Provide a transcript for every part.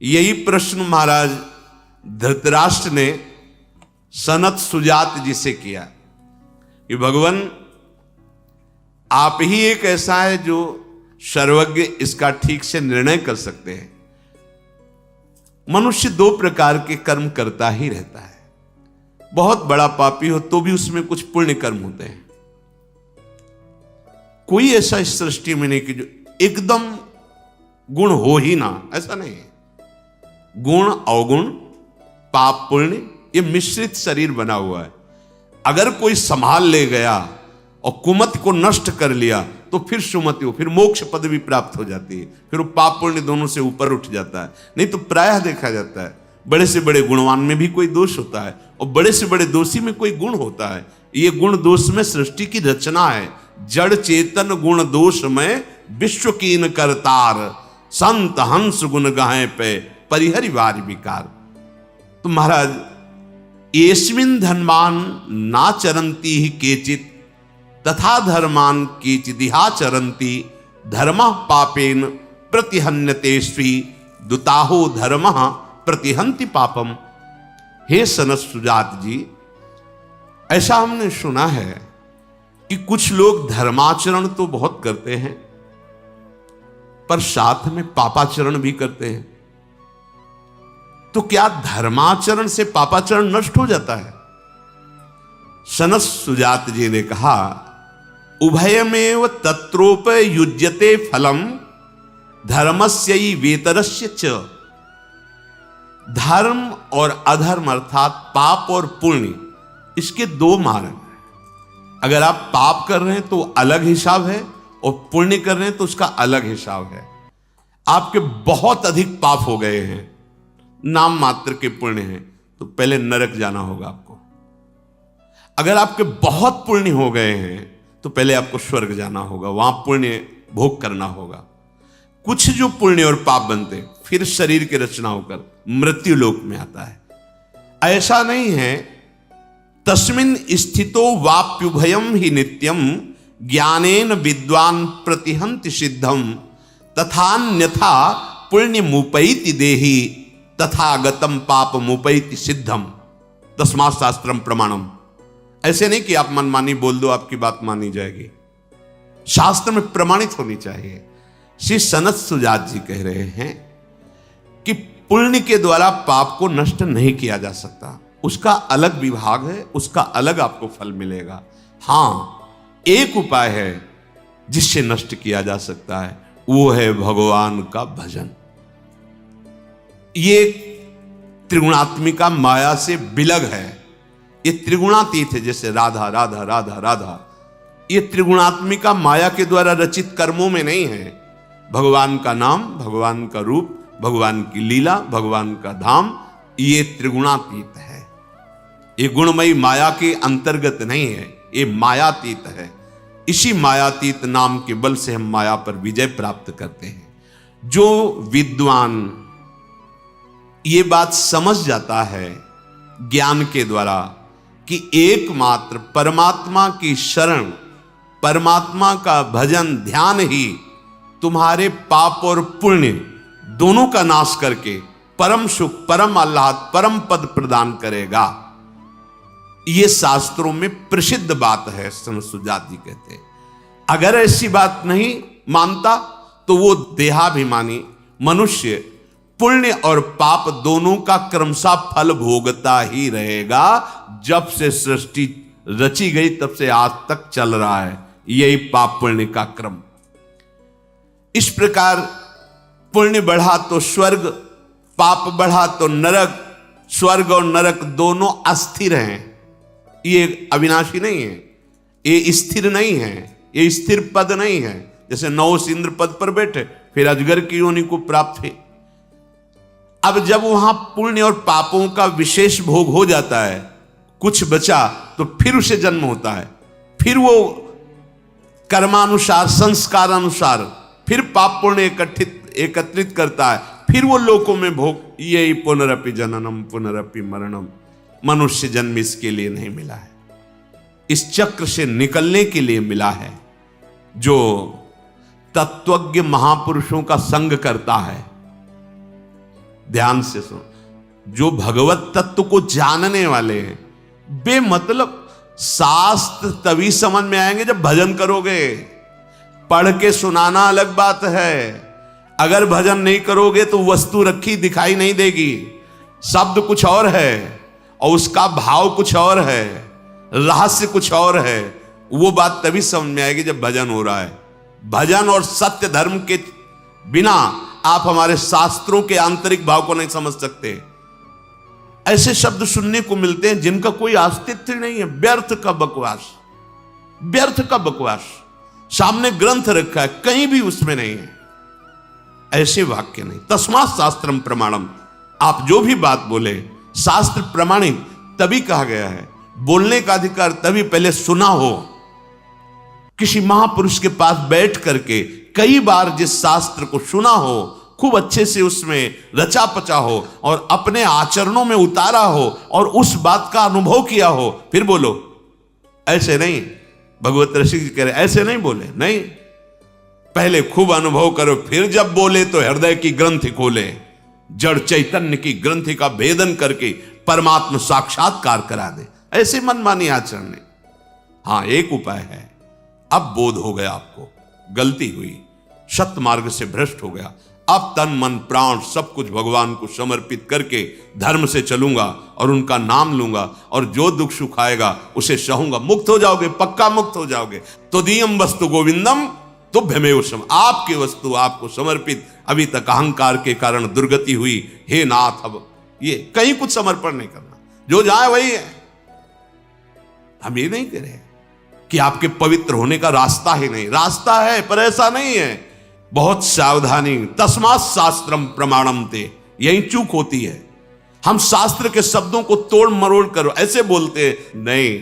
यही प्रश्न महाराज धृतराष्ट्र ने सनत सुजात जी से किया कि भगवान आप ही एक ऐसा है जो सर्वज्ञ, इसका ठीक से निर्णय कर सकते हैं। मनुष्य दो प्रकार के कर्म करता ही रहता है। बहुत बड़ा पापी हो तो भी उसमें कुछ पुण्य कर्म होते हैं। कोई ऐसा इस सृष्टि में नहीं कि जो एकदम गुण हो ही ना, ऐसा नहीं है। गुण अवगुण, पाप पुण्य, ये मिश्रित शरीर बना हुआ है। अगर कोई संभाल ले गया और कुमति को नष्ट कर लिया तो फिर सुमति हो, फिर मोक्ष पदवी प्राप्त हो जाती है, फिर वो पाप पुण्य दोनों से ऊपर उठ जाता है। नहीं तो प्रायः देखा जाता है बड़े से बड़े गुणवान में भी कोई दोष होता है और बड़े से बड़े दोषी में कोई गुण होता है। ये गुण दोष में सृष्टि की रचना है। जड़ चेतन गुण दोष में विश्व कीन करतार, संत हंस गुण गाहे पे परिहरि वारि विकार। तो महाराज एस्मिन् धर्मान ना चरंती ही केचित तथा धर्मान केचिदिहा चरंती धर्मः पापेन प्रतिहन्यते स्वी दुताहो धर्मः प्रतिहन्ति पापम। हे सनत सुजात जी, ऐसा हमने सुना है कि कुछ लोग धर्माचरण तो बहुत करते हैं पर साथ में पापाचरण भी करते हैं। तो क्या धर्माचरण से पापाचरण नष्ट हो जाता है? सनत सुजात जी ने कहा, उभयमेव तत्रोपयुज्यते फलम धर्मस्यै वेतरस्य च। धर्म और अधर्म अर्थात पाप और पुण्य, इसके दो मार्ग हैं। अगर आप पाप कर रहे हैं तो अलग हिसाब है और पुण्य कर रहे हैं तो उसका अलग हिसाब है। आपके बहुत अधिक पाप हो गए हैं, नाम मात्र के पुण्य हैं, तो पहले नरक जाना होगा आपको। अगर आपके बहुत पुण्य हो गए हैं तो पहले आपको स्वर्ग जाना होगा, वहां पुण्य भोग करना होगा। कुछ जो पुण्य और पाप बनते फिर शरीर की रचना होकर मृत्यु लोक में आता है। ऐसा नहीं है। तस्मिन् स्थितो वाप्युभयम ही नित्यम ज्ञानेन विद्वान प्रतिहन्ति सिद्धम तथान्यथा पुण्य मुपैति देहि तथा गतम पाप मुपैति सिद्धम तस्मात् शास्त्रम प्रमाणम। ऐसे नहीं कि आप मनमानी बोल दो आपकी बात मानी जाएगी, शास्त्र में प्रमाणित होनी चाहिए। श्री सनत सुजात जी कह रहे हैं कि पुण्य के द्वारा पाप को नष्ट नहीं किया जा सकता, उसका अलग विभाग है, उसका अलग आपको फल मिलेगा। हां, एक उपाय है जिससे नष्ट किया जा सकता है, वो है भगवान का भजन। ये त्रिगुणात्मिका माया से विलग है। ये त्रिगुणातीत है, जैसे राधा राधा राधा राधा। ये त्रिगुणात्मिका माया के द्वारा रचित कर्मों में नहीं है। भगवान का नाम, भगवान का रूप, भगवान की लीला, भगवान का धाम, ये त्रिगुणातीत है। ये गुणमयी माया के अंतर्गत नहीं है, ये मायातीत है। इसी मायातीत नाम के बल से हम माया पर विजय प्राप्त करते हैं। जो विद्वान ये बात समझ जाता है ज्ञान के द्वारा कि एकमात्र परमात्मा की शरण, परमात्मा का भजन ध्यान ही तुम्हारे पाप और पुण्य दोनों का नाश करके परम सुख, परम आह्लाद, परम पद प्रदान करेगा। यह शास्त्रों में प्रसिद्ध बात है। सनत सुजात जी कहते हैं अगर ऐसी बात नहीं मानता तो वो देहाभिमानी मनुष्य पुण्य और पाप दोनों का क्रमशः फल भोगता ही रहेगा। जब से सृष्टि रची गई तब से आज तक चल रहा है यही पाप पुण्य का क्रम। इस प्रकार पुण्य बढ़ा तो स्वर्ग, पाप बढ़ा तो नरक। स्वर्ग और नरक दोनों अस्थिर हैं, ये अविनाशी नहीं है, ये स्थिर नहीं है, ये स्थिर पद नहीं है। जैसे नौस इंद्र पद पर बैठे फिर अजगर की योनि को प्राप्त है। अब जब वहां पुण्य और पापों का विशेष भोग हो जाता है, कुछ बचा तो फिर उसे जन्म होता है, फिर वो कर्मानुसार, संस्कार अनुसार फिर पाप पुण्य एकत्रित करता है, फिर वो लोकों में भोग। यही पुनरपि जननम पुनरपि मरणम। मनुष्य जन्म इसके लिए नहीं मिला है, इस चक्र से निकलने के लिए मिला है। जो तत्वज्ञ महापुरुषों का संग करता है ध्यान से सुन, जो भगवत तत्व को जानने वाले हैं, बेमतलब शास्त्र तभी समझ में आएंगे जब भजन करोगे। पढ़ के सुनाना अलग बात है, अगर भजन नहीं करोगे तो वस्तु रखी दिखाई नहीं देगी, शब्द कुछ और है और उसका भाव कुछ और है, रहस्य कुछ और है। वो बात तभी समझ में आएगी जब भजन हो रहा है। भजन और सत्य धर्म के बिना आप हमारे शास्त्रों के आंतरिक भाव को नहीं समझ सकते। ऐसे शब्द सुनने को मिलते हैं जिनका कोई अस्तित्व नहीं है, व्यर्थ का बकवास, व्यर्थ का बकवास। सामने ग्रंथ रखा है, कहीं भी उसमें नहीं है ऐसे वाक्य नहीं। तस्मात् शास्त्रम प्रमाणम, आप जो भी बात बोले शास्त्र प्रमाणित तभी कहा गया है। बोलने का अधिकार तभी पहले सुना हो, किसी महापुरुष के पास बैठ करके कई बार जिस शास्त्र को सुना हो, खूब अच्छे से उसमें रचा पचा हो और अपने आचरणों में उतारा हो और उस बात का अनुभव किया हो, फिर बोलो। ऐसे नहीं, भगवत ऋषि जी कह रहे ऐसे नहीं बोले, नहीं, पहले खूब अनुभव करो, फिर जब बोले तो हृदय की ग्रंथि खोले, जड़ चैतन्य की ग्रंथि का भेदन करके परमात्मा साक्षात्कार करा दे। ऐसे मनमानी आचरण नहीं। हाँ, एक उपाय है, अब बोध हो गया आपको गलती हुई, सत्य मार्ग से भ्रष्ट हो गया, अब तन मन प्राण सब कुछ भगवान को समर्पित करके धर्म से चलूंगा और उनका नाम लूंगा और जो दुख सुख आएगा उसे सहूंगा। मुक्त हो जाओगे, पक्का मुक्त हो जाओगे। तो दीयम वस्तु गोविंदम तुभ्यमेव सम, आपकी वस्तु आपको समर्पित। अभी तक अहंकार के कारण दुर्गति हुई, हे नाथ अब ये कहीं कुछ समर्पण नहीं करना, जो जाए वही है। हम ये नहीं कह रहे कि आपके पवित्र होने का रास्ता ही नहीं, रास्ता है पर ऐसा नहीं है। बहुत सावधानी, तस्मात् शास्त्रम प्रमाणम ते, यही चूक होती है। हम शास्त्र के शब्दों को तोड़ मरोड़ कर ऐसे बोलते नहीं,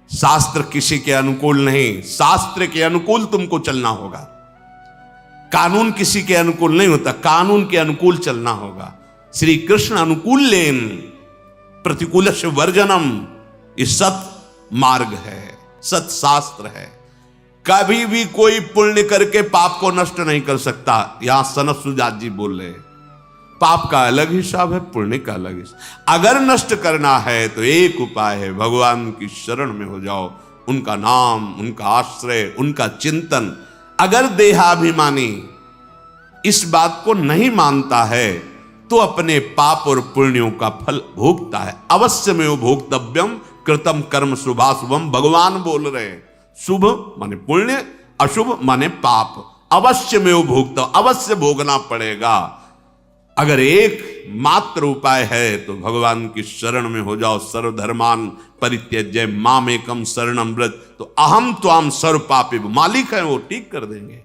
शास्त्र किसी के अनुकूल नहीं, शास्त्र के अनुकूल तुमको चलना होगा। कानून किसी के अनुकूल नहीं होता, कानून के अनुकूल चलना होगा। श्री कृष्ण अनुकूल लेन प्रतिकूल से वर्जनम, इस सत मार्ग है, सत शास्त्र है। कभी भी कोई पुण्य करके पाप को नष्ट नहीं कर सकता। यहां सनत सुजात जी बोल रहे, पाप का अलग हिसाब है, पुण्य का अलग हिसाब। अगर नष्ट करना है तो एक उपाय है, भगवान की शरण में हो जाओ, उनका नाम, उनका आश्रय, उनका चिंतन। अगर देहाभिमानी इस बात को नहीं मानता है तो अपने पाप और पुण्यों का फल भोगता है। अवश्य में वो भोक्तव्यम कृतम कर्म शुभाशुभम, भगवान बोल रहे हैं। शुभ माने पुण्य, अशुभ माने पाप, अवश्य में वो भोगता, अवश्य भोगना पड़ेगा। अगर एक मात्र उपाय है तो भगवान की शरण में हो जाओ। सर्वधर्मान परित्यज्य मामेकम शरणम व्रज, तो अहम त्वाम सर्व पापी, मालिक है वो, ठीक कर देंगे।